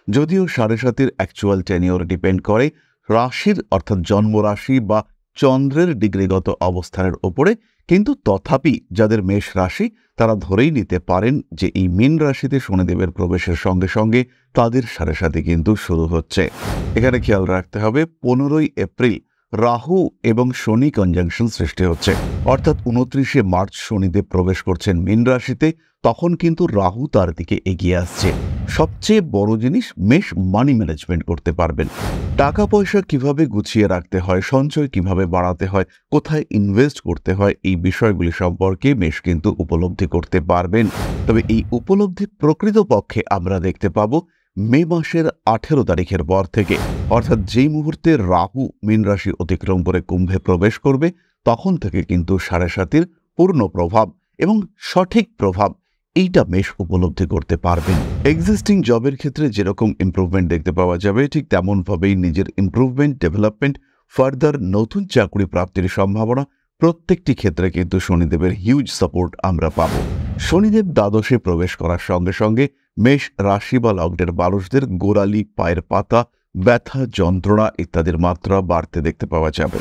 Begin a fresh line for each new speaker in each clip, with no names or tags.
যদিও ৭.৫-এর actual tenure depend করে রাশির অর্থাৎ জন্মরাশি বা চন্দ্রের ডিগ্রিগত অবস্থানের ওপরে, কিন্তু তথাপি যাদের মেষ রাশি তারা ধরেই নিতে পারেন যে এই মীন রাশিতে শনিদেবের প্রবেশের সঙ্গে সঙ্গে তাদের ৭.৫ কিন্তু শুরু হচ্ছে। এখানে খেয়াল রাখতে হবে ১৫ই এপ্রিল রাহু এবং শনি কনজাংশন সৃষ্টি হচ্ছে, অর্থাৎ ২৯শে মার্চ শনিদেব প্রবেশ করছেন মীন রাশিতে। তখন কিন্তু রাহু তার দিকে এগিয়ে আসছে। সবচেয়ে বড় জিনিস, মেষ মানি ম্যানেজমেন্ট করতে পারবেন। টাকা পয়সা কিভাবে গুছিয়ে রাখতে হয়, সঞ্চয় কিভাবে বাড়াতে হয়, কোথায় ইনভেস্ট করতে হয়, এই বিষয়গুলি সম্পর্কে মেষ কিন্তু উপলব্ধি করতে পারবেন। তবে এই উপলব্ধি প্রকৃতপক্ষে আমরা দেখতে পাবো মে মাসের ১৮ তারিখের পর থেকে, অর্থাৎ যেই মুহূর্তে রাহু মীন রাশি অতিক্রম করে কুম্ভে প্রবেশ করবে, তখন থেকে কিন্তু ৭.৫-এর পূর্ণ প্রভাব এবং সঠিক প্রভাব এইটা মেষ উপলব্ধি করতে পারবেন। এক্সিস্টিং জবের ক্ষেত্রে যেরকম ইমপ্রুভমেন্ট দেখতে পাওয়া যাবে, ঠিক তেমনভাবেই নিজের ইমপ্রুভমেন্ট, ডেভেলপমেন্ট, ফার্দার নতুন চাকরি প্রাপ্তির সম্ভাবনা, প্রত্যেকটি ক্ষেত্রে কিন্তু শনিদেবের হিউজ সাপোর্ট আমরা পাব। শনিদেব দ্বাদশে প্রবেশ করার সঙ্গে সঙ্গে মেষ রাশি বা লগ্নের মানুষদের গোড়ালি, পায়ের পাতা, ব্যথা, যন্ত্রণা ইত্যাদির মাত্রা বাড়তে দেখতে পাওয়া যাবে।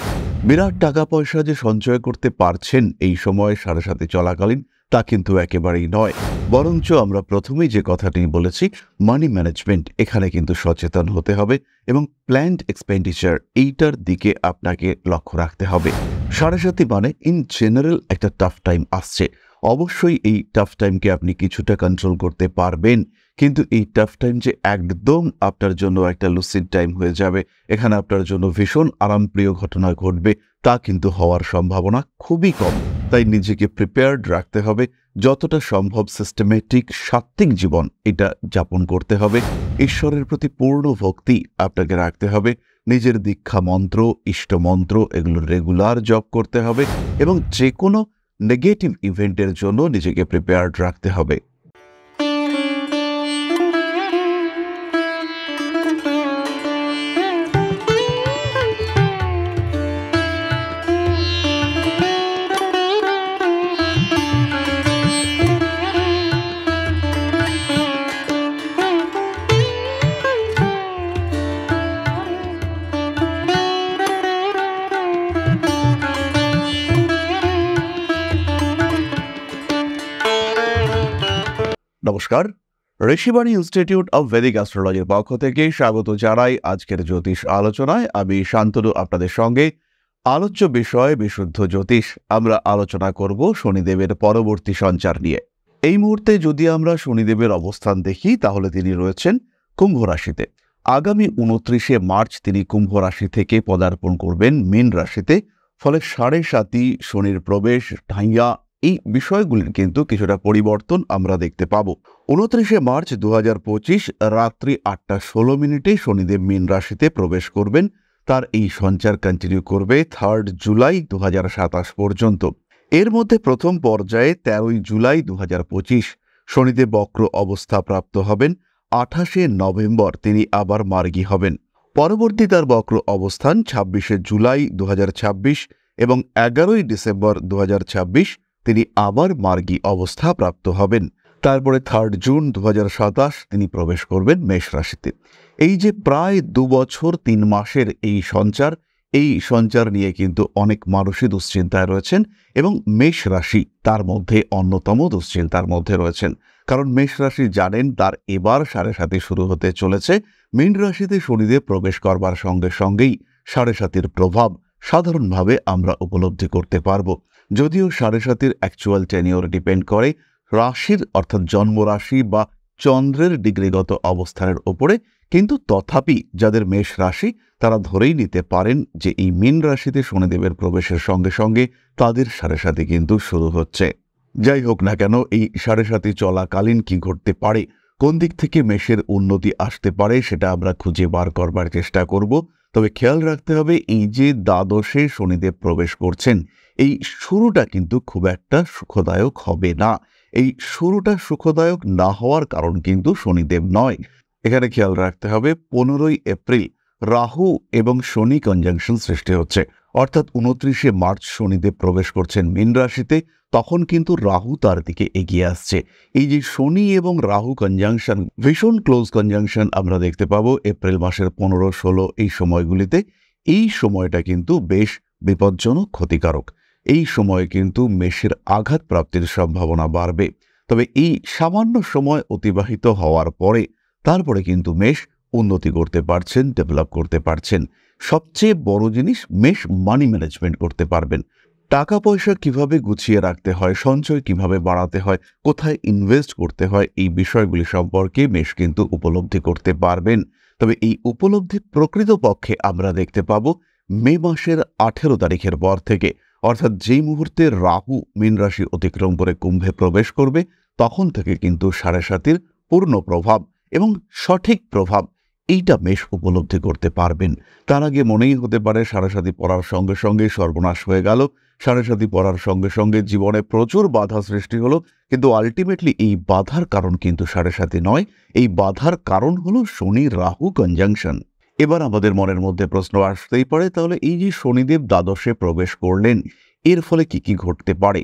বিরাট টাকা পয়সা যে সঞ্চয় করতে পারছেন এই সময় ৭.৫ চলাকালীন, তা কিন্তু একেবারেই নয়। বরঞ্চ আমরা প্রথমেই যে কথাটি বলেছি, মানি ম্যানেজমেন্ট, এখানে কিন্তু সচেতন হতে হবে এবং প্ল্যান্ড এক্সপেন্ডিচার এইটার দিকে আপনাকে লক্ষ্য রাখতে হবে। ৭.৫ মানে ইন জেনারেল একটা টাফ টাইম আসছে। অবশ্যই এই টাফ টাইমকে আপনি কিছুটা কন্ট্রোল করতে পারবেন, কিন্তু এই টাফ টাইম যে একদম আপনার জন্য একটা লুসিড টাইম হয়ে যাবে, এখানে আপনার জন্য ভীষণ আরামপ্রিয় ঘটনা ঘটবে, তা কিন্তু হওয়ার সম্ভাবনা খুবই কম। তাই নিজেকে প্রিপেয়ার্ড রাখতে হবে, যতটা সম্ভব সিস্টেমেটিক সাত্ত্বিক জীবন এটা যাপন করতে হবে। ঈশ্বরের প্রতি পূর্ণ ভক্তি আপনাকে রাখতে হবে। নিজের দীক্ষা মন্ত্র, ইষ্ট মন্ত্র এগুলো রেগুলার জপ করতে হবে এবং যে কোনো নেগেটিভ ইভেন্টের জন্য নিজেকে প্রিপেয়ার্ড রাখতে হবে। নমস্কার, ঋষিবাণী ইনস্টিটিউট অব ভেদিক অ্যাস্ট্রোলজির পক্ষ থেকে স্বাগত জানাই আজকের জ্যোতিষ আলোচনায়। আমি শান্তনু আপনাদের সঙ্গে। আলোচ্য বিষয় বিশুদ্ধ জ্যোতিষ। আমরা আলোচনা করব শনিদেবের পরবর্তী সঞ্চার নিয়ে। এই মুহূর্তে যদি আমরা শনিদেবের অবস্থান দেখি, তাহলে তিনি রয়েছেন কুম্ভ রাশিতে। আগামী ২৯শে মার্চ তিনি কুম্ভ রাশি থেকে পদার্পণ করবেন মীন রাশিতে। ফলে ৭.৫ শনির প্রবেশ, ঢাইয়া, এই বিষয়গুলির কিন্তু কিছুটা পরিবর্তন আমরা দেখতে পাব। ২৯শে মার্চ ২০২৫ রাত্রি ৮টা ১৬ শনিদেব মীন রাশিতে প্রবেশ করবেন। তার এই সঞ্চার কন্টিনিউ করবে ৩ জুলাই ২০২৭ পর্যন্ত। এর মধ্যে প্রথম পর্যায়ে ১৩ জুলাই ২০২৫ শনিদেব বক্র অবস্থা প্রাপ্ত হবেন। ২৮শে নভেম্বর তিনি আবার মার্গী হবেন। পরবর্তী তার বক্র অবস্থান ২৬শে জুলাই ২০২৬ এবং ১১ই ডিসেম্বর ২০২৬ তিনি আবার মার্গী অবস্থা প্রাপ্ত হবেন। তারপরে ৩ জুন ২০২৭ তিনি প্রবেশ করবেন মেষ রাশিতে। এই যে প্রায় ২ বছর ৩ মাসের এই সঞ্চার নিয়ে কিন্তু অনেক মানুষই দুশ্চিন্তায় রয়েছেন এবং মেষ রাশি তার মধ্যে অন্যতম দুশ্চিন্তার মধ্যে রয়েছেন। কারণ মেষ রাশি জানেন তার এবার ৭.৫ শুরু হতে চলেছে। মীন রাশিতে শনিদেব প্রবেশ করবার সঙ্গে সঙ্গেই ৭.৫-এর প্রভাব সাধারণভাবে আমরা উপলব্ধি করতে পারব। যদিও ৭.৫-এর অ্যাকচুয়াল টেনিওর ডিপেন্ড করে রাশির অর্থাৎ জন্মরাশি বা চন্দ্রের ডিগ্রিগত অবস্থানের ওপরে, কিন্তু তথাপি যাদের মেষ রাশি তারা ধরেই নিতে পারেন যে এই মীন রাশিতে শনিদেবের প্রবেশের সঙ্গে সঙ্গে তাদের ৭.৫ কিন্তু শুরু হচ্ছে। যাই হোক না কেন, এই ৭.৫ চলাকালীন কি ঘটতে পারে, কোন দিক থেকে মেষের উন্নতি আসতে পারে, সেটা আমরা খুঁজে বার করবার চেষ্টা করব। তবে খেয়াল রাখতে হবে, এই যে দ্বাদশে শনিদেব প্রবেশ করছেন, এই শুরুটা কিন্তু খুব একটা সুখদায়ক হবে না। এই শুরুটা সুখদায়ক না হওয়ার কারণ কিন্তু শনিদেব নয়। এখানে খেয়াল রাখতে হবে ১৫ই এপ্রিল রাহু এবং শনি কনজাংশন সৃষ্টি হচ্ছে, অর্থাৎ 29শে মার্চ শনিদেব প্রবেশ করছেন মীন রাশিতে, তখন কিন্তু রাহু তার দিকে এগিয়ে আসছে। এই যে শনি এবং রাহু কনজাংশন, ভীষণ ক্লোজ কনজাংশন আমরা দেখতে পাবো এপ্রিল মাসের 15-16 এই সময়গুলিতে। এই সময়টা কিন্তু বেশ বিপজ্জনক, ক্ষতিকারক। এই সময়ে কিন্তু মেষের আঘাত প্রাপ্তির সম্ভাবনা বাড়বে। তবে এই সামান্য সময় অতিবাহিত হওয়ার পরে তারপরে কিন্তু মেষ উন্নতি করতে পারছেন, ডেভেলপ করতে পারছেন। সবচেয়ে বড় জিনিস, মেষ মানি ম্যানেজমেন্ট করতে পারবেন। টাকা পয়সা কিভাবে গুছিয়ে রাখতে হয়, সঞ্চয় কিভাবে বাড়াতে হয়, কোথায় ইনভেস্ট করতে হয়, এই বিষয়গুলি সম্পর্কে মেষ কিন্তু উপলব্ধি করতে পারবেন। তবে এই উপলব্ধি প্রকৃতপক্ষে আমরা দেখতে পাব মে মাসের 18 তারিখের পর থেকে, অর্থাৎ যেই মুহূর্তে রাহু মীন রাশি অতিক্রম করে কুম্ভে প্রবেশ করবে, তখন থেকে কিন্তু 7.5-এর পূর্ণ প্রভাব এবং সঠিক প্রভাব এইটা মেষ উপলব্ধি করতে পারবেন। তার আগে মনেই হতে পারে 7.5 পড়ার সঙ্গে সঙ্গে সর্বনাশ হয়ে গেল, 7.5 পড়ার সঙ্গে সঙ্গে জীবনে প্রচুর বাধা সৃষ্টি হলো, কিন্তু আলটিমেটলি এই বাধার কারণ কিন্তু 7.5 নয়, এই বাধার কারণ হলো শনি রাহু কনজাংশন। এবার আমাদের মনের মধ্যে প্রশ্ন আসতেই পারে, তাহলে এই যে শনিদেব দ্বাদশে প্রবেশ করলেন, এর ফলে কি কি ঘটতে পারে?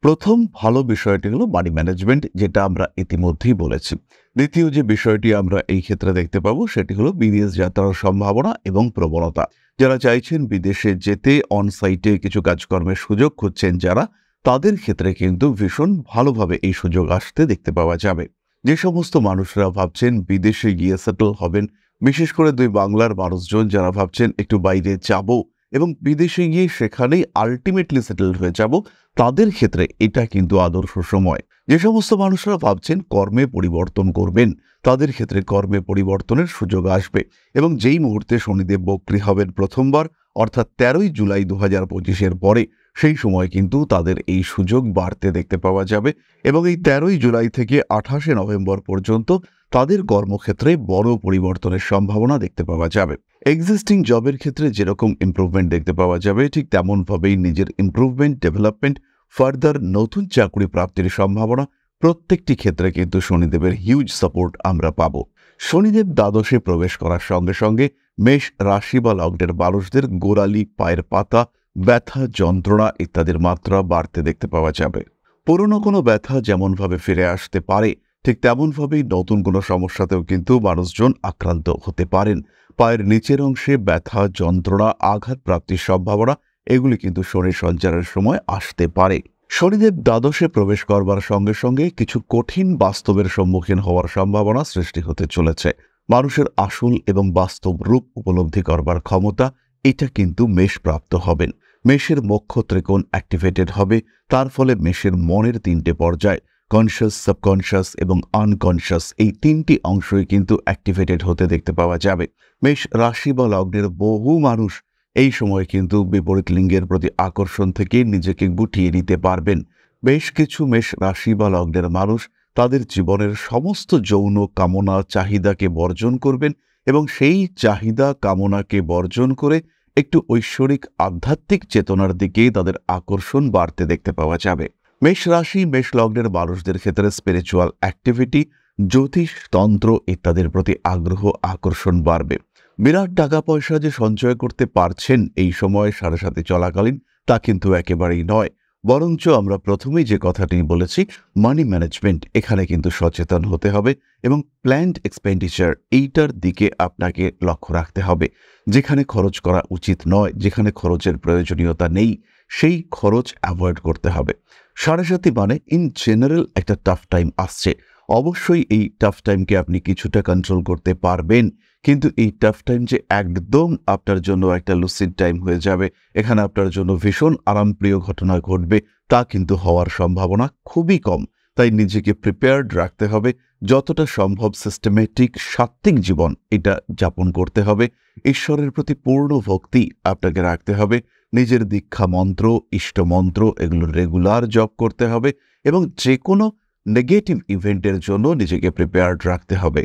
প্রথম ভালো বিষয়টি হলো মানি ম্যানেজমেন্ট, যেটা আমরা ইতিমধ্যেই বলেছি। দ্বিতীয় যে বিষয়টি আমরা এই ক্ষেত্রে দেখতে পাবো সেটি হলো বিদেশ যাত্রার সম্ভাবনা এবং প্রবণতা। যারা চাইছেন বিদেশে যেতে, অন সাইটে কিছু কাজকর্মের সুযোগ খুঁজছেন যারা, তাদের ক্ষেত্রে কিন্তু ভীষণ ভালোভাবে এই সুযোগ আসতে দেখতে পাওয়া যাবে। যে সমস্ত মানুষরা ভাবছেন বিদেশে গিয়ে সেটেল হবেন, বিশেষ করে দুই বাংলার মানুষজন যারা ভাবছেন একটু বাইরে যাব এবং বিদেশে গিয়ে সেখানেই আলটিমেটলি সেটেল হয়ে যাব, তাদের ক্ষেত্রে এটা কিন্তু আদর্শ সময়। যে সমস্ত মানুষরা ভাবছেন কর্মে পরিবর্তন করবেন, তাদের ক্ষেত্রে কর্মে পরিবর্তনের সুযোগ আসবে। এবং যেই মুহূর্তে শনিদেব বক্রী হবেন প্রথমবার, অর্থাৎ 13ই জুলাই 2025-এর পরে, সেই সময় কিন্তু তাদের এই সুযোগ বাড়তে দেখতে পাওয়া যাবে। এবং এই 13ই জুলাই থেকে 28শে নভেম্বর পর্যন্ত তাদের কর্মক্ষেত্রে বড় পরিবর্তনের সম্ভাবনা দেখতে পাওয়া যাবে। এক্সিস্টিং জবের ক্ষেত্রে যেরকম ইমপ্রুভমেন্ট দেখতে পাওয়া যাবে, ঠিক তেমনভাবেই নিজের ইমপ্রুভমেন্ট, ডেভেলপমেন্ট, ফার্দার নতুন চাকরি প্রাপ্তির সম্ভাবনা, প্রত্যেকটি ক্ষেত্রে কিন্তু শনিদেবের হিউজ সাপোর্ট আমরা পাব। শনিদেব দ্বাদশে প্রবেশ করার সঙ্গে সঙ্গে মেষ রাশি বা লগ্নের মানুষদের গোড়ালি, পায়ের পাতা, ব্যথা, যন্ত্রণা ইত্যাদির মাত্রা বাড়তে দেখতে পাওয়া যাবে। পুরনো কোনো ব্যথা যেমনভাবে ফিরে আসতে পারে, ঠিক তেমনভাবেই নতুন কোনো সমস্যাতেও কিন্তু মানুষজন আক্রান্ত হতে পারেন। পায়ের নিচের অংশে ব্যথা, যন্ত্রণা, আঘাত প্রাপ্তির সম্ভাবনা, এগুলি কিন্তু শনি সঞ্চারের সময় আসতে পারে। শনিদেব দ্বাদশে প্রবেশ করবার সঙ্গে সঙ্গে কিছু কঠিন বাস্তবের সম্মুখীন হওয়ার সম্ভাবনা সৃষ্টি হতে চলেছে। মানুষের আসল এবং বাস্তব রূপ উপলব্ধি করবার ক্ষমতা, এটা কিন্তু মেষ প্রাপ্ত হবেন। মেষের মোক্ষ ত্রিকোণ অ্যাক্টিভেটেড হবে, তার ফলে মেষের মনের 3টে পর্যায়, কনশাস, সাবকনশাস এবং আনকনশাস, এই 3টি অংশই কিন্তু অ্যাক্টিভেটেড হতে দেখতে পাওয়া যাবে। মেষ রাশি বা লগ্নের বহু মানুষ এই সময় কিন্তু বিপরীত লিঙ্গের প্রতি আকর্ষণ থেকে নিজেকে গুটিয়ে নিতে পারবেন। বেশ কিছু মেষ রাশি বা লগ্নের মানুষ তাদের জীবনের সমস্ত যৌন কামনা, চাহিদাকে বর্জন করবেন এবং সেই চাহিদা কামনাকে বর্জন করে একটু ঐশ্বরিক আধ্যাত্মিক চেতনার দিকে তাদের আকর্ষণ বাড়তে দেখতে পাওয়া যাবে। মেষ রাশি, মেষ লগ্নের মানুষদের ক্ষেত্রে স্পিরিচুয়াল অ্যাক্টিভিটি, জ্যোতিষ, তন্ত্র ইত্যাদির প্রতি আগ্রহ, আকর্ষণ বাড়বে। বিরাট টাকা পয়সা যে সঞ্চয় করতে পারছেন এই সময় 7.5 চলাকালীন, তা কিন্তু একেবারেই নয়। বরঞ্চ আমরা প্রথমেই যে কথাটি বলেছি, মানি ম্যানেজমেন্ট, এখানে কিন্তু সচেতন হতে হবে এবং প্ল্যান্ড এক্সপেন্ডিচার, এইটার দিকে আপনাকে লক্ষ্য রাখতে হবে। যেখানে খরচ করা উচিত নয়, যেখানে খরচের প্রয়োজনীয়তা নেই, সেই খরচ অ্যাভয়েড করতে হবে। 7.5 মানে ইন জেনারেল একটা টাফ টাইম আসছে। অবশ্যই এই টাফ টাইমকে আপনি কিছুটা কন্ট্রোল করতে পারবেন, কিন্তু এই টাফ টাইম যে একদম আপনার জন্য একটা লুসিড টাইম হয়ে যাবে, এখানে আপনার জন্য ভীষণ আরামপ্রিয় ঘটনা ঘটবে, তা কিন্তু হওয়ার সম্ভাবনা খুবই কম। তাই নিজেকে প্রিপেয়ার্ড রাখতে হবে, যতটা সম্ভব সিস্টেমেটিক সাত্ত্বিক জীবন এটা যাপন করতে হবে। ঈশ্বরের প্রতি পূর্ণ ভক্তি আপনাকে রাখতে হবে। নিজের দীক্ষা মন্ত্র, ইষ্ট মন্ত্র, এগুলো রেগুলার জপ করতে হবে এবং যে কোনো নেগেটিভ ইভেন্টের জন্য নিজেকে প্রিপেয়ার্ড রাখতে হবে।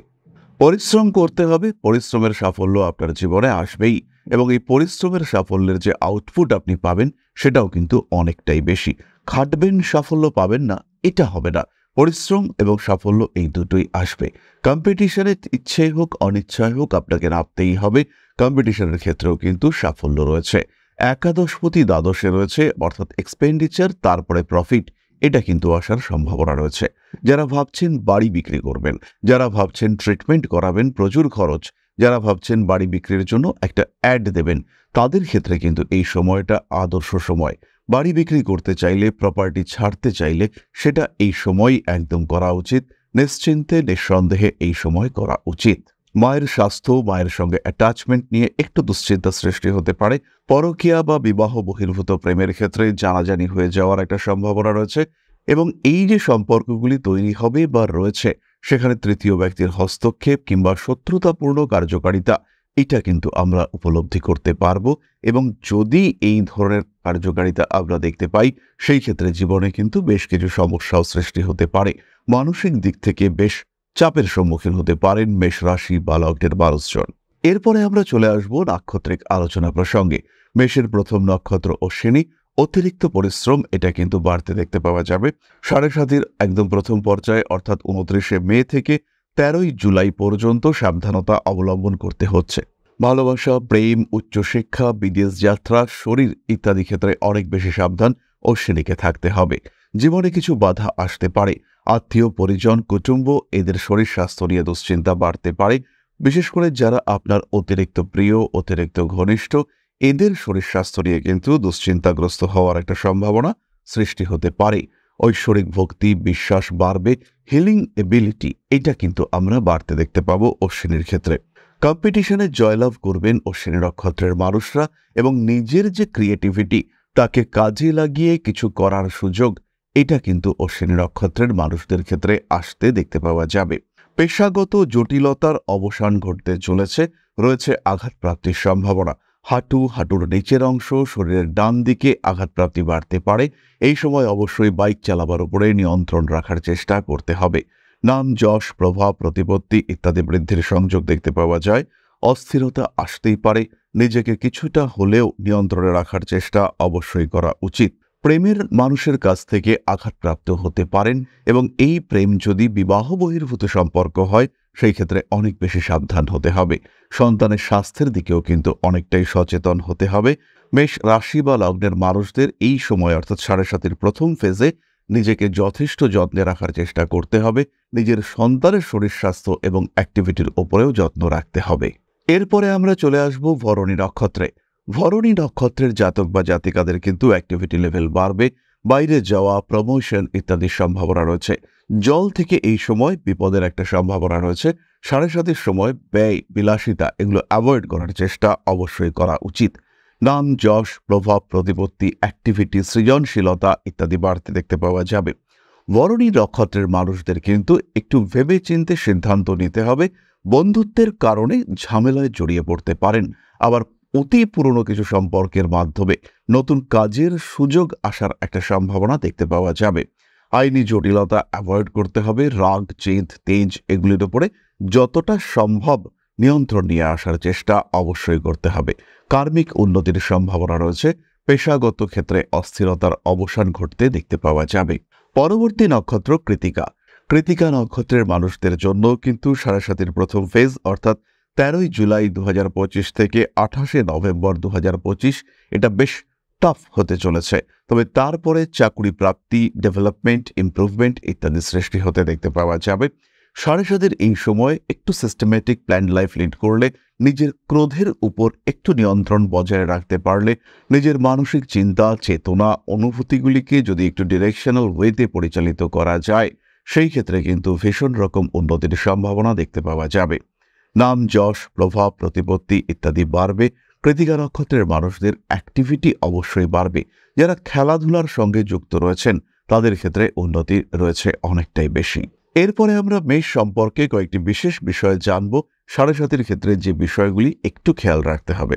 পরিশ্রম করতে হবে, পরিশ্রমের সাফল্য আপনার জীবনে আসবেই এবং এই পরিশ্রমের সাফল্যের যে আউটপুট আপনি পাবেন সেটাও কিন্তু অনেকটাই বেশি। খাটবেন, সাফল্য পাবেন না, এটা হবে না। পরিশ্রম এবং সাফল্য এই দুটোই আসবে। কম্পিটিশনে ইচ্ছেই হোক অনিচ্ছাই হোক আপনাকে নামতেই হবে। কম্পিটিশনের ক্ষেত্রেও কিন্তু সাফল্য রয়েছে। একাদশপতি দ্বাদশে রয়েছে, অর্থাৎ এক্সপেন্ডিচার তারপরে প্রফিট, এটা কিন্তু আসার সম্ভাবনা রয়েছে। যারা ভাবছেন বাড়ি বিক্রি করবেন, যারা ভাবছেন ট্রিটমেন্ট করাবেন, প্রচুর খরচ, যারা ভাবছেন বাড়ি বিক্রির জন্য একটা অ্যাড দেবেন, তাদের ক্ষেত্রে কিন্তু এই সময়টা আদর্শ সময়। বাড়ি বিক্রি করতে চাইলে, প্রপার্টি ছাড়তে চাইলে সেটা এই সময়ই একদম করা উচিত। নিশ্চিন্তে নিঃসন্দেহে এই সময় করা উচিত। মায়ের স্বাস্থ্য, মায়ের সঙ্গে অ্যাটাচমেন্ট নিয়ে একটু দুশ্চিন্তা সৃষ্টি হতে পারে। পরকীয়া বা বিবাহ বহির্ভূত প্রেমের ক্ষেত্রে জানাজানি হয়ে যাওয়ার একটা সম্ভাবনা রয়েছে, এবং এই যে সম্পর্কগুলি তৈরি হবে বা রয়েছে সেখানে তৃতীয় ব্যক্তির হস্তক্ষেপ কিংবা শত্রুতাপূর্ণ কার্যকারিতা, এটা কিন্তু আমরা উপলব্ধি করতে পারবো। এবং যদি এই ধরনের কার্যকারিতা আমরা দেখতে পাই, সেই ক্ষেত্রে জীবনে কিন্তু বেশ কিছু সমস্যাও সৃষ্টি হতে পারে। মানসিক দিক থেকে বেশ চাপের সম্মুখীন হতে পারেন মেষ রাশি বা লগ্নের মানুষজন। এরপরে আমরা চলে আসব নাক্ষত্রিক আলোচনা প্রসঙ্গে। মেষের প্রথম নক্ষত্র অশ্বিনী। অতিরিক্ত পরিশ্রম এটা কিন্তু বাড়তে দেখতে পাওয়া যাবে। সাড়ে সাতির একদম প্রথম পর্যায়ে অর্থাৎ 29শে মে থেকে 13ই জুলাই পর্যন্ত সাবধানতা অবলম্বন করতে হচ্ছে। ভালোবাসা, প্রেম, উচ্চশিক্ষা, বিদেশ যাত্রা, শরীর ইত্যাদি ক্ষেত্রে অনেক বেশি সাবধান অশ্বিনীকে থাকতে হবে। জীবনে কিছু বাধা আসতে পারে। আত্মীয় পরিজন, কুটুম্ব, এদের শরীর স্বাস্থ্য নিয়ে দুশ্চিন্তা বাড়তে পারে। বিশেষ করে যারা আপনার অতিরিক্ত প্রিয়, অতিরিক্ত ঘনিষ্ঠ, এদের শরীর স্বাস্থ্য নিয়ে কিন্তু দুশ্চিন্তাগ্রস্ত হওয়ার একটা সম্ভাবনা সৃষ্টি হতে পারে। ঐশ্বরিক ভক্তি, বিশ্বাস বাড়বে। হিলিং এবিলিটি এটা কিন্তু আমরা বাড়তে দেখতে পাবো অশ্বিনীর ক্ষেত্রে। কম্পিটিশনে জয়লাভ করবেন অশ্বিনী নক্ষত্রের মানুষরা, এবং নিজের যে ক্রিয়েটিভিটি তাকে কাজে লাগিয়ে কিছু করার সুযোগ, এটা কিন্তু অশ্বিনী নক্ষত্রের মানুষদের ক্ষেত্রে আসতে দেখতে পাওয়া যাবে। পেশাগত জটিলতার অবসান ঘটতে চলেছে। রয়েছে আঘাতপ্রাপ্তির সম্ভাবনা। হাঁটুর নিচের অংশ, শরীরের ডান দিকে আঘাতপ্রাপ্তি বাড়তে পারে। এই সময় অবশ্যই বাইক চালাবার উপরে নিয়ন্ত্রণ রাখার চেষ্টা করতে হবে। নাম, যশ, প্রভাব, প্রতিপত্তি ইত্যাদি বৃদ্ধির সংযোগ দেখতে পাওয়া যায়। অস্থিরতা আসতেই পারে। নিজেকে কিছুটা হলেও নিয়ন্ত্রণে রাখার চেষ্টা অবশ্যই করা উচিত। প্রেমের মানুষের কাছ থেকে আঘাতপ্রাপ্ত হতে পারেন, এবং এই প্রেম যদি বিবাহ বহির্ভূত সম্পর্ক হয় সেই ক্ষেত্রে অনেক বেশি সাবধান হতে হবে। সন্তানের স্বাস্থ্যের দিকেও কিন্তু অনেকটাই সচেতন হতে হবে। মেষ রাশি বা লগ্নের মানুষদের এই সময় অর্থাৎ সাড়ে সাতির প্রথম ফেজে নিজেকে যথেষ্ট যত্নে রাখার চেষ্টা করতে হবে। নিজের সন্তানের শরীর স্বাস্থ্য এবং অ্যাক্টিভিটির ওপরেও যত্ন রাখতে হবে। এরপরে আমরা চলে আসব ভরণী নক্ষত্রে। ভরণী নক্ষত্রের জাতক বা জাতিকাদের কিন্তু অ্যাক্টিভিটি লেভেল বাড়বে। বাইরে যাওয়া, প্রমোশন ইত্যাদির সম্ভাবনা রয়েছে। জল থেকে এই সময় বিপদের একটা সম্ভাবনা রয়েছে। সাড়ে সাতির সময় ব্যয়, বিলাসিতা এগুলো অ্যাভয়েড করার চেষ্টা অবশ্যই করা উচিত। নাম, যশ, প্রভাব, প্রতিপত্তি, অ্যাক্টিভিটি, সৃজনশীলতা ইত্যাদি বাড়তে দেখতে পাওয়া যাবে। ভরণী নক্ষত্রের মানুষদের কিন্তু একটু ভেবেচিন্তে সিদ্ধান্ত নিতে হবে। বন্ধুত্বের কারণে ঝামেলায় জড়িয়ে পড়তে পারেন। আবার অতি পুরনো কিছু সম্পর্কের মাধ্যমে নতুন কাজের সুযোগ আসার একটা সম্ভাবনা দেখতে পাওয়া যাবে। আইনি জটিলতা অ্যাভয়েড করতে হবে। রাগ, জেদ, তেজ এগুলির উপরে যতটা সম্ভব নিয়ন্ত্রণ নিয়ে আসার চেষ্টা অবশ্যই করতে হবে। কার্মিক উন্নতির সম্ভাবনা রয়েছে। পেশাগত ক্ষেত্রে অস্থিরতার অবসান ঘটতে দেখতে পাওয়া যাবে। পরবর্তী নক্ষত্র কৃতিকা। কৃতিকা নক্ষত্রের মানুষদের জন্য কিন্তু সাড়ে সাতির প্রথম ফেজ অর্থাৎ 13ই জুলাই 2025 থেকে 28শে নভেম্বর 2025 এটা বেশ টাফ হতে চলেছে। তবে তারপরে চাকরি প্রাপ্তি, ডেভেলপমেন্ট, ইমপ্রুভমেন্ট ইত্যাদি সৃষ্টি হতে দেখতে পাওয়া যাবে। সাড়ে সাতির এই সময় একটু সিস্টেমেটিক প্ল্যান লাইফ লিড করলে, নিজের ক্রোধের উপর একটু নিয়ন্ত্রণ বজায় রাখতে পারলে, নিজের মানসিক চিন্তা, চেতনা, অনুভূতিগুলিকে যদি একটু ডিরেকশনাল ওয়েতে পরিচালিত করা যায়, সেই ক্ষেত্রে কিন্তু ভীষণ রকম উন্নতির সম্ভাবনা দেখতে পাওয়া যাবে। নাম, যশ, প্রভাব, প্রতিপত্তি ইত্যাদি বাড়বে। কৃতিকা নক্ষত্রের মানুষদের অ্যাক্টিভিটি অবশ্যই বাড়বে। যারা খেলাধুলার সঙ্গে যুক্ত রয়েছেন তাদের ক্ষেত্রে উন্নতি রয়েছে অনেকটাই বেশি। এরপরে আমরা মেষ সম্পর্কে কয়েকটি বিশেষ বিষয় জানব। সাড়ে সাতির ক্ষেত্রে যে বিষয়গুলি একটু খেয়াল রাখতে হবে,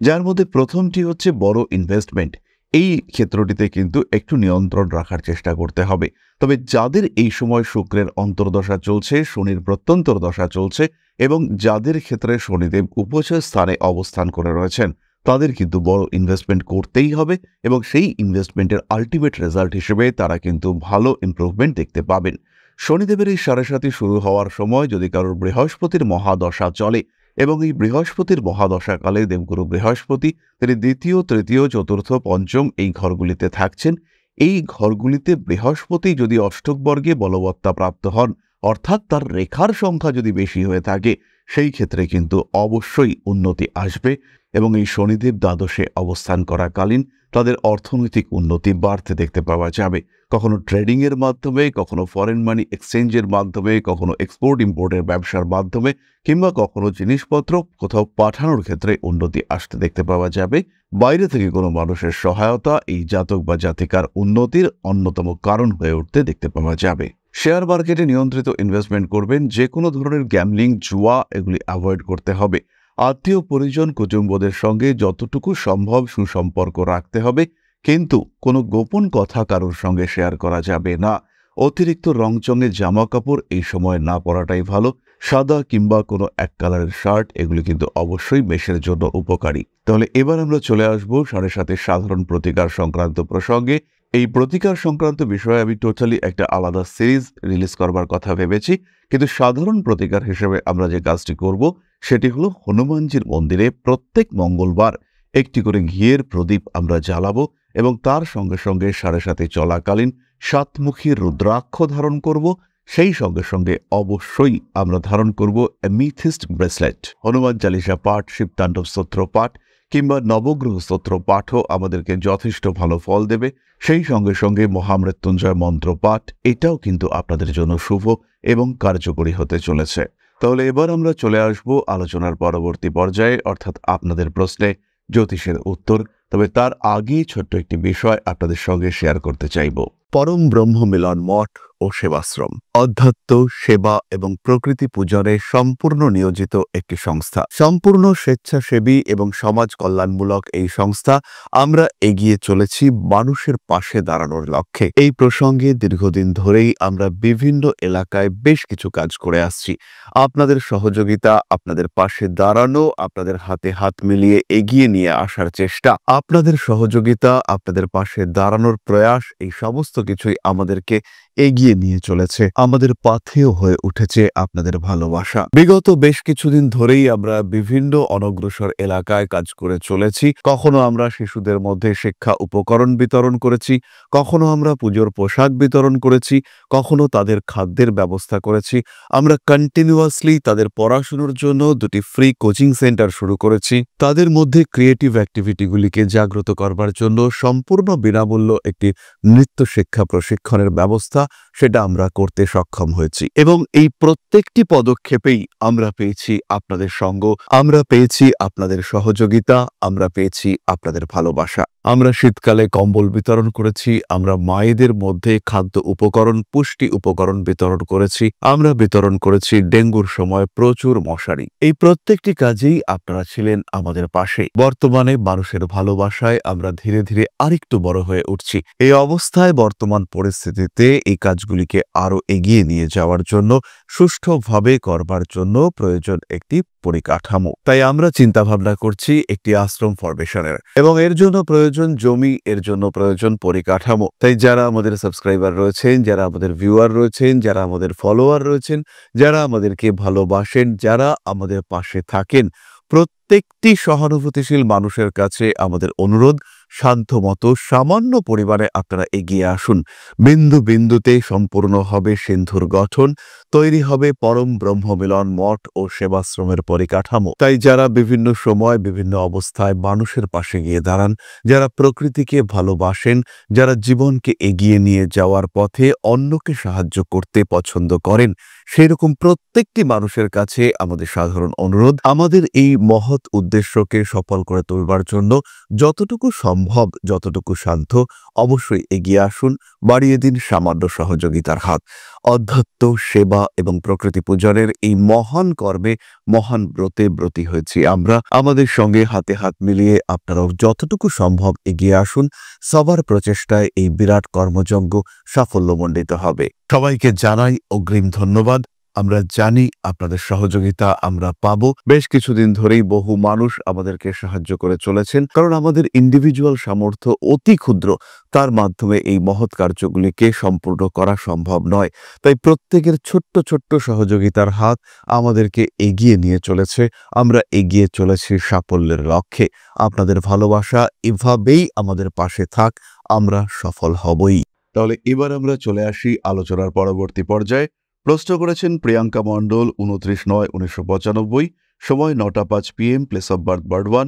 যার মধ্যে প্রথমটি হচ্ছে বড় ইনভেস্টমেন্ট। এই ক্ষেত্রটিতে কিন্তু একটু নিয়ন্ত্রণ রাখার চেষ্টা করতে হবে। তবে যাদের এই সময় শুক্রের অন্তর্দশা চলছে, শনির প্রত্যন্তর দশা চলছে, এবং যাদের ক্ষেত্রে শনিদেব উপচয় স্থানে অবস্থান করে রয়েছেন, তাদের কিন্তু বড় ইনভেস্টমেন্ট করতেই হবে, এবং সেই ইনভেস্টমেন্টের আলটিমেট রেজাল্ট হিসেবে তারা কিন্তু ভালো ইমপ্রুভমেন্ট দেখতে পাবেন। শনিদেবের এই সাড়ে সাতি শুরু হওয়ার সময় যদি কারোর বৃহস্পতির মহাদশা চলে এবং এই বৃহস্পতির মহাদশাকালে দেবগুরু বৃহস্পতি তিনি দ্বিতীয়, তৃতীয়, চতুর্থ, পঞ্চম এই ঘরগুলিতে থাকছেন। এই ঘরগুলিতে বৃহস্পতি যদি অষ্টক বর্গে বলবত্তা প্রাপ্ত হন, অর্থাৎ তার রেখার সংখ্যা যদি বেশি হয়ে থাকে, সেই ক্ষেত্রে কিন্তু অবশ্যই উন্নতি আসবে এবং এই শনিদেব দ্বাদশে অবস্থান করাকালীন তাদের অর্থনৈতিক উন্নতি বাড়তে দেখতে পাওয়া যাবে। কখনো ট্রেডিংয়ের মাধ্যমে, কখনো ফরেন মানি এক্সচেঞ্জের মাধ্যমে, কখনো এক্সপোর্ট ইম্পোর্টের ব্যবসার মাধ্যমে, কিংবা কখনো জিনিসপত্র কোথাও পাঠানোর ক্ষেত্রে উন্নতি আসতে দেখতে পাওয়া যাবে। বাইরে থেকে কোনো মানুষের সহায়তা এই জাতক বা জাতিকার উন্নতির অন্যতম কারণ হয়ে উঠতে দেখতে পাওয়া যাবে। শেয়ার মার্কেটে নিয়ন্ত্রিত ইনভেস্টমেন্ট করবেন। যে কোনো ধরনের গ্যামলিং, জুয়া এগুলি অ্যাভয়েড করতে হবে। আত্মীয় পরিজন, কুটুম্বদের সঙ্গে যতটুকু সম্ভব সুসম্পর্ক রাখতে হবে, কিন্তু কোনো গোপন কথা কারোর সঙ্গে শেয়ার করা যাবে না। অতিরিক্ত রংচঙের জামা কাপড় এই সময় না পরাটাই ভালো। সাদা কিংবা কোনো এক কালারের শার্ট এগুলি কিন্তু অবশ্যই মেষের জন্য উপকারী। তাহলে এবার আমরা চলে আসবো 7.5 সাধারণ প্রতিকার সংক্রান্ত প্রসঙ্গে। এই প্রতিকার সংক্রান্ত বিষয়ে আমি টোটালি একটা আলাদা সিরিজ রিলিজ করবার কথা ভেবেছি, কিন্তু সাধারণ প্রতিকার হিসেবে আমরা যে কাজটি করব সেটি হলো হনুমানজির মন্দিরে প্রত্যেক মঙ্গলবার একটি করে ঘিয়ের প্রদীপ আমরা জ্বালাবো এবং তার সঙ্গে সঙ্গে 7.5 চলাকালীন 7মুখী রুদ্রাক্ষ ধারণ করব। সেই সঙ্গে সঙ্গে অবশ্যই আমরা ধারণ করব অ্যামিথিস্ট ব্রেসলেট। হনুমান চালিসা পাঠ, শিবতাণ্ডব স্তোত্র পাঠ কিংবা নবগ্রহ স্তোত্র পাঠও আমাদেরকে যথেষ্ট ভালো ফল দেবে। সেই সঙ্গে সঙ্গে মহামৃত্যুঞ্জয় মন্ত্র পাঠ, এটাও কিন্তু আপনাদের জন্য শুভ এবং কার্যকরী হতে চলেছে। তাহলে এবার আমরা চলে আসব আলোচনার পরবর্তী পর্যায়ে, অর্থাৎ আপনাদের প্রশ্নে জ্যোতিষের উত্তর। তবে তার আগেই ছোট্ট একটি বিষয় আপনাদের সঙ্গে শেয়ার করতে চাইব। পরম ব্রহ্ম মিলন মঠ ও সেবাশ্রম অধ্যাত্ম, সেবা এবং প্রকৃতি পূজনে সম্পূর্ণ নিয়োজিত একটি সংস্থা। সম্পূর্ণ স্বেচ্ছাসেবী এবং সমাজ কল্যাণমূলক এই সংস্থা আমরা এগিয়ে চলেছি মানুষের পাশে দাঁড়ানোর লক্ষ্যে। এই প্রসঙ্গে দীর্ঘদিন ধরেই আমরা বিভিন্ন এলাকায় বেশ কিছু কাজ করে আসছি। আপনাদের সহযোগিতা, আপনাদের পাশে দাঁড়ানো, আপনাদের হাতে হাত মিলিয়ে এগিয়ে নিয়ে আসার চেষ্টা, আপনাদের সহযোগিতা, আপনাদের পাশে দাঁড়ানোর প্রয়াস, এই সমস্ত কিছুই আমাদেরকে এগিয়ে নিয়ে চলেছে। আমাদের পাথেয় হয়ে উঠেছে আপনাদের ভালোবাসা। বিগত বেশ কিছুদিন ধরেই আমরা বিভিন্ন অনগ্রসর এলাকায় কাজ করে চলেছি। কখনো আমরা শিশুদের মধ্যে শিক্ষা উপকরণ বিতরণ করেছি, কখনো আমরা পুজোর পোশাক বিতরণ করেছি, কখনো তাদের খাদ্যের ব্যবস্থা করেছি। আমরা কন্টিনিউয়াসলি তাদের পড়াশোনার জন্য 2টি ফ্রি কোচিং সেন্টার শুরু করেছি। তাদের মধ্যে ক্রিয়েটিভ অ্যাক্টিভিটিগুলিকে জাগ্রত করবার জন্য সম্পূর্ণ বিনামূল্য একটি নৃত্য শিক্ষা প্রশিক্ষণের ব্যবস্থা, সেটা আমরা করতে সক্ষম হয়েছি। এবং এই প্রত্যেকটি পদক্ষেপেই আমরা পেয়েছি আপনাদের সঙ্গ, আমরা পেয়েছি আপনাদের সহযোগিতা, আমরা পেয়েছি আপনাদের ভালোবাসা। আমরা শীতকালে কম্বল বিতরণ করেছি, আমরা মায়েদের মধ্যে খাদ্য উপকরণ, পুষ্টি উপকরণ বিতরণ করেছি, আমরা বিতরণ করেছি ডেঙ্গুর সময় প্রচুর মশারি। এই প্রত্যেকটি কাজেই আপনারা ছিলেন আমাদের পাশে। বর্তমানে মানুষের ভালোবাসায় আমরা ধীরে ধীরে আরেকটু বড় হয়ে উঠছি। এই অবস্থায় বর্তমান পরিস্থিতিতে এই কাজগুলিকে আরো এগিয়ে নিয়ে যাওয়ার জন্য, সুষ্ঠুভাবে করবার জন্য প্রয়োজন একটি পরিকাঠামো। তাই আমরা চিন্তা ভাবনা করছি একটি আশ্রম ফরমেশনের, এবং এর জন্য প্রয়োজন জমি, এর জন্য প্রয়োজন পরিকাঠামো। তাই যারা আমাদের সাবস্ক্রাইবার রয়েছেন, যারা আমাদের ভিউয়ার রয়েছেন, যারা আমাদের ফলোয়ার রয়েছেন, যারা আমাদেরকে ভালোবাসেন, যারা আমাদের পাশে থাকেন, প্রত্যেকটি সহানুভূতিশীল মানুষের কাছে আমাদের অনুরোধ, সাধ্যমতো সামান্য পরিমাণে আপনারা এগিয়ে আসুন। বিন্দু বিন্দুতে সম্পূর্ণ হবে সিন্ধুর গঠন, তৈরি হবে পরম ব্রহ্মমিলন মঠ ও সেবাশ্রমের পরিকাঠামো। তাই যারা বিভিন্ন সময় বিভিন্ন অবস্থায় মানুষের পাশে গিয়ে দাঁড়ান, যারা প্রকৃতিকে ভালোবাসেন, যারা জীবনকে এগিয়ে নিয়ে যাওয়ার পথে অন্যকে সাহায্য করতে পছন্দ করেন, সেরকম প্রত্যেকটি মানুষের কাছে আমাদের সাধারণ অনুরোধ, আমাদের এই মহৎ উদ্দেশ্যকে সফল করে তুলবার জন্য যতটুকু সম্ভব, যতটুকু সাধ্য, অবশ্যই এগিয়ে আসুন, বাড়িয়ে দিন সামান্য সহযোগিতার হাত। অধ্যাত্ম, সেবা এবং প্রকৃতি পূজনের এই মহান কর্মে, মহান ব্রতে ব্রতী হয়েছি আমরা। আমাদের সঙ্গে হাতে হাত মিলিয়ে আপনারাও যতটুকু সম্ভব এগিয়ে আসুন। সবার প্রচেষ্টায় এই বিরাট কর্মযজ্ঞ সাফল্যমণ্ডিত হবে। সবাইকে জানাই অগ্রিম ধন্যবাদ। আমরা জানি আপনাদের সহযোগিতা আমরা পাবো। বেশ কিছুদিন ধরেই বহু মানুষ আমাদেরকে সাহায্য করে চলেছেন, কারণ আমাদের ইন্ডিভিজুয়াল সামর্থ্য অতি ক্ষুদ্র, তার মাধ্যমে এই মহৎ কার্যগুলিকে সম্পূর্ণ করা সম্ভব নয়। তাই প্রত্যেকের ছোট্ট ছোট্ট সহযোগিতার হাত আমাদেরকে এগিয়ে নিয়ে চলেছে। আমরা এগিয়ে চলেছি সাফল্যের লক্ষ্যে। আপনাদের ভালোবাসা এভাবেই আমাদের পাশে থাক, আমরা সফল হবই। তাহলে এবার আমরা চলে আসি আলোচনার পরবর্তী পর্যায়ে। প্রশ্ন করেছেন প্রিয়াঙ্কা মণ্ডল, 29/9/1995, সময় 9টা 5 PM, place of birth Barwan,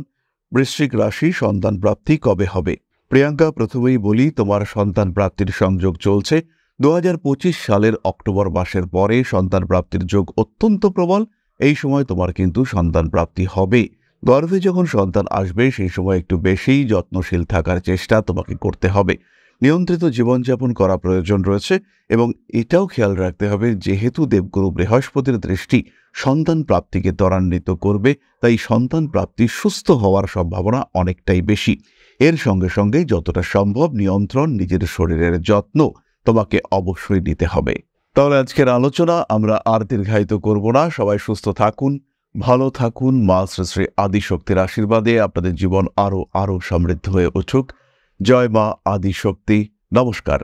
বৃশ্চিক রাশি, সন্তান প্রাপ্তি কবে হবে? প্রিয়াঙ্কা, প্রথমেই বলি তোমার সন্তান প্রাপ্তির সংযোগ চলছে। 2025 সালের অক্টোবর মাসের পরে সন্তান প্রাপ্তির যোগ অত্যন্ত প্রবল। এই সময় তোমার কিন্তু সন্তান প্রাপ্তি হবে। গর্ভে যখন সন্তান আসবে সেই সময় একটু বেশিই যত্নশীল থাকার চেষ্টা তোমাকে করতে হবে। নিয়ন্ত্রিত জীবনযাপন করা প্রয়োজন রয়েছে এবং এটাও খেয়াল রাখতে হবে, যেহেতু দেবগুরু বৃহস্পতির দৃষ্টি সন্তান প্রাপ্তিকে ত্বরান্বিত করবে, তাই সন্তান প্রাপ্তি সুস্থ হওয়ার সম্ভাবনা অনেকটাই বেশি। এর সঙ্গে সঙ্গে যতটা সম্ভব নিয়ন্ত্রণ, নিজের শরীরের যত্ন তোমাকে অবশ্যই নিতে হবে। তাহলে আজকের আলোচনা আমরা আর দীর্ঘায়িত করব না। সবাই সুস্থ থাকুন, ভালো থাকুন। মা শ্রী শ্রী আদিশক্তির আশীর্বাদে আপনাদের জীবন আরো সমৃদ্ধ হয়ে উঠুক। জয় মা আদিশক্তি। নমস্কার।